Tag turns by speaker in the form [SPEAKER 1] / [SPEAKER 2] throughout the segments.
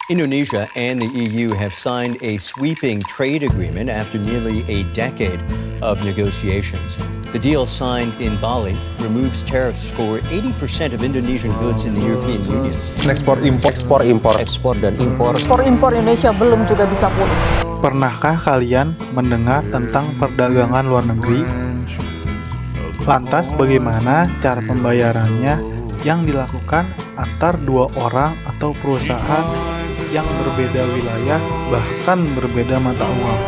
[SPEAKER 1] Indonesia and the EU have signed a sweeping trade agreement after nearly a decade of negotiations. The deal signed in Bali removes tariffs for 80% of Indonesian goods in the European Union.
[SPEAKER 2] Ekspor dan impor.
[SPEAKER 3] Ekspor Indonesia belum juga bisa pulih.
[SPEAKER 4] Pernahkah kalian mendengar tentang perdagangan luar negeri? Lantas bagaimana cara pembayarannya yang dilakukan antar dua orang atau perusahaan yang berbeda wilayah, bahkan berbeda mata uang?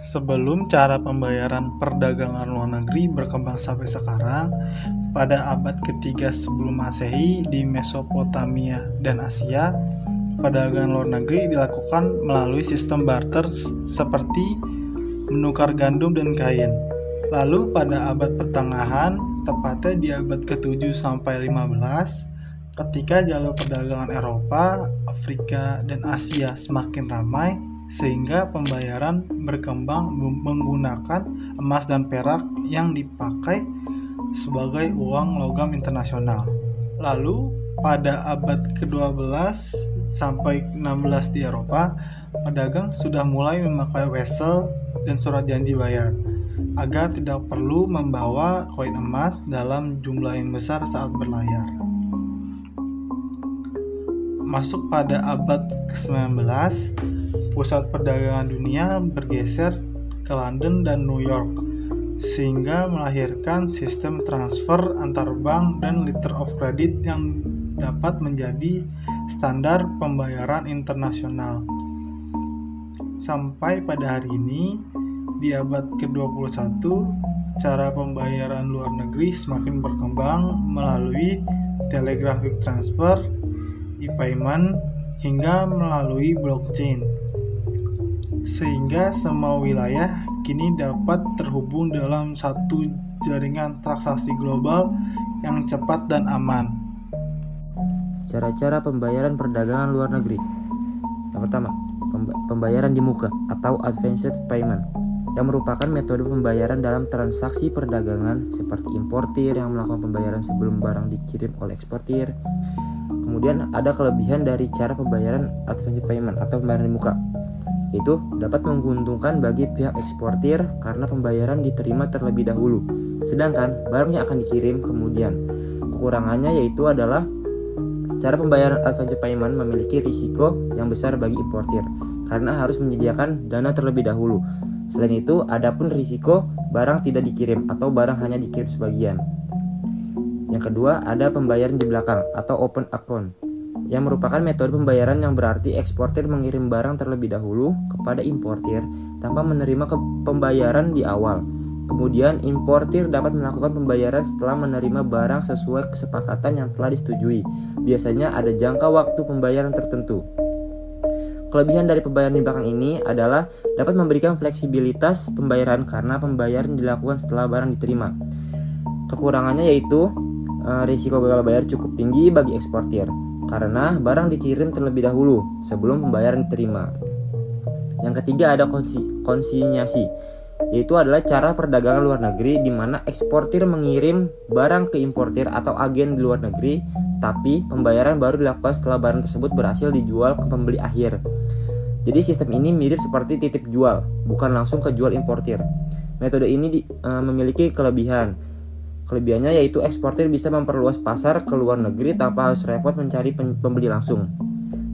[SPEAKER 4] Sebelum cara pembayaran perdagangan luar negeri berkembang sampai sekarang, pada abad ketiga sebelum Masehi di Mesopotamia dan Asia, perdagangan luar negeri dilakukan melalui sistem barter seperti menukar gandum dan kain. Lalu pada abad pertengahan, tepatnya di abad ke-7 sampai 15, ketika jalur perdagangan Eropa, Afrika, dan Asia semakin ramai, sehingga pembayaran berkembang menggunakan emas dan perak yang dipakai sebagai uang logam internasional. Lalu pada abad ke-12 sampai 16 di Eropa, pedagang sudah mulai memakai wesel dan surat janji bayar agar tidak perlu membawa koin emas dalam jumlah yang besar saat berlayar. Masuk pada abad ke-19, pusat perdagangan dunia bergeser ke London dan New York, sehingga melahirkan sistem transfer antar bank dan letter of credit yang dapat menjadi standar pembayaran internasional. Sampai pada hari ini, di abad ke-21, cara pembayaran luar negeri semakin berkembang melalui telegraphic transfer, e-payment, hingga melalui blockchain, sehingga semua wilayah kini dapat terhubung dalam satu jaringan transaksi global yang cepat dan aman.
[SPEAKER 2] Cara-cara pembayaran perdagangan luar negeri. Yang pertama, pembayaran di muka atau advanced payment, yang merupakan metode pembayaran dalam transaksi perdagangan seperti importir yang melakukan pembayaran sebelum barang dikirim oleh eksportir. Kemudian ada kelebihan dari cara pembayaran advanced payment atau pembayaran di muka. Itu dapat menguntungkan bagi pihak eksportir karena pembayaran diterima terlebih dahulu, sedangkan barangnya akan dikirim kemudian. Kekurangannya yaitu adalah cara pembayaran advance payment memiliki risiko yang besar bagi importir karena harus menyediakan dana terlebih dahulu. Selain itu, ada pun risiko barang tidak dikirim atau barang hanya dikirim sebagian. Yang kedua, ada pembayaran di belakang atau open account, yang merupakan metode pembayaran yang berarti eksportir mengirim barang terlebih dahulu kepada importir tanpa menerima pembayaran di awal. Kemudian importir dapat melakukan pembayaran setelah menerima barang sesuai kesepakatan yang telah disetujui. Biasanya ada jangka waktu pembayaran tertentu. Kelebihan dari pembayaran di belakang ini adalah dapat memberikan fleksibilitas pembayaran karena pembayaran dilakukan setelah barang diterima. Kekurangannya yaitu risiko gagal bayar cukup tinggi bagi eksportir karena barang dikirim terlebih dahulu sebelum pembayaran diterima. Yang ketiga ada konsinyasi, yaitu adalah cara perdagangan luar negeri di mana eksportir mengirim barang ke importir atau agen di luar negeri, tapi pembayaran baru dilakukan setelah barang tersebut berhasil dijual ke pembeli akhir. Jadi sistem ini mirip seperti titip jual, bukan langsung ke jual importir. Metode ini memiliki kelebihan. Kelebihannya yaitu eksportir bisa memperluas pasar ke luar negeri tanpa harus repot mencari pembeli langsung.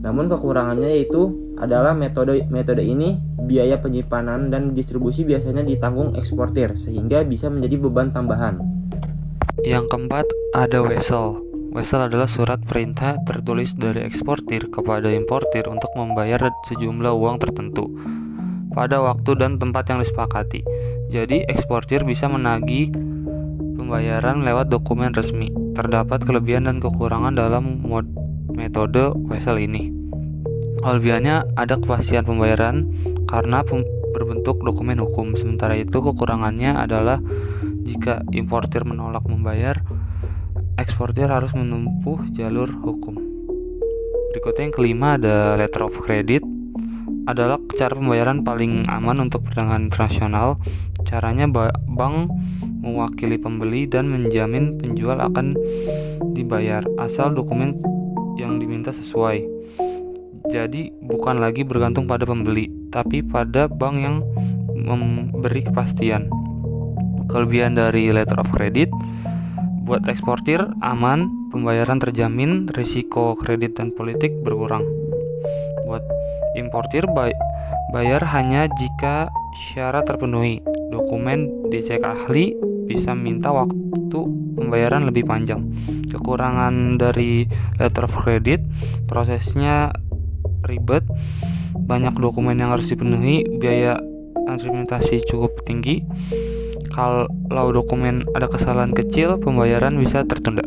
[SPEAKER 2] Namun kekurangannya yaitu adalah metode ini biaya penyimpanan dan distribusi biasanya ditanggung eksportir sehingga bisa menjadi beban tambahan.
[SPEAKER 5] Yang keempat ada wesel. Wesel adalah surat perintah tertulis dari eksportir kepada importir untuk membayar sejumlah uang tertentu pada waktu dan tempat yang disepakati. Jadi eksportir bisa menagih pembayaran lewat dokumen resmi. Terdapat kelebihan dan kekurangan dalam metode wesel ini. Kelebihannya ada kepastian pembayaran karena berbentuk dokumen hukum. Sementara itu kekurangannya adalah Jika importir menolak membayar, eksportir harus menempuh jalur hukum. Berikutnya yang kelima ada letter of credit. Adalah cara pembayaran paling aman untuk perdagangan internasional. Caranya bank mewakili pembeli dan menjamin penjual akan dibayar asal dokumen yang diminta sesuai. Jadi bukan lagi bergantung pada pembeli, tapi pada bank yang memberi kepastian. Kelebihan dari letter of credit: buat eksportir aman, pembayaran terjamin, risiko kredit dan politik berkurang. Buat importir bayar hanya jika syarat terpenuhi, dokumen dicek ahli, bisa minta waktu pembayaran lebih panjang. Kekurangan dari letter of credit: prosesnya ribet, banyak dokumen yang harus dipenuhi, biaya administrasi cukup tinggi. Kalau dokumen ada kesalahan kecil, pembayaran bisa tertunda.